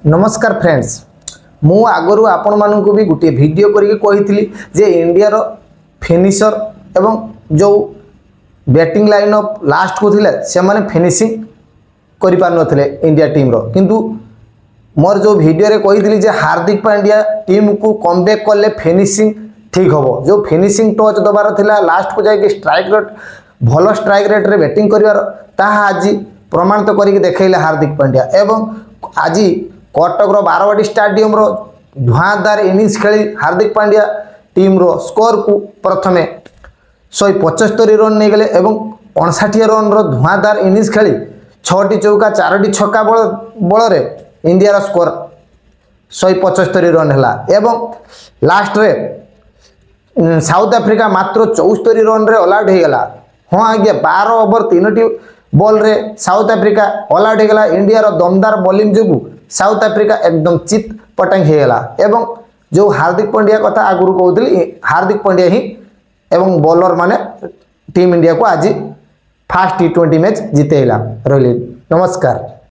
नमस्कार फ्रेंड्स, मु आगरू आपण मानक भी गोटे वीडियो करके कही जे इंडिया रो फिनिशर एवं जो बैटिंग लाइन अप लास्ट को थिले से माने फिनिशिंग करि पार नथिले इंडिया टीम रो। किंतु मोर जो वीडियो रे कही जे हार्दिक पांड्या टीम को कमबैक करले फिनिशिंग ठीक हबो। जो फिनिशिंग टच दबार थिला लास्ट को जाके स्ट्राइक रेट भलो स्ट्राइक रेट रे बैटिंग करिवार ताहा आज प्रमाणित करके देखैले हार्दिक पांड्या। एवं आज कटक बारवाटी स्टाडियम रो धुआंधार इनिंग्स खेली हार्दिक पांड्या टीम रो स्कोर को प्रथमे 175 रन नहीं गले एवं 59 रन रो धुआंधार इनिंग्स खेली 6टी चौका 4टी छक्का बल रे इंडिया रो स्कोर 175 रन हैला। एवं लास्ट रे साउथ अफ्रीका मात्र 74 रन रे ऑल आउट हो गला। हाँ आज्ञा 12 ओवर 3टी बॉल रे साउथ अफ्रीका ऑल आउट हो गला। इंडिया रो दमदार बॉलिंग जोगु साउथ अफ्रीका एकदम चित पटंग हो गला। एवं जो हार्दिक पांड्या कथा आगुरु कहूली हार्दिक पांड्या ही एवं बॉलर माने टीम इंडिया को आज फास्ट T20 मैच जितेला। रही नमस्कार।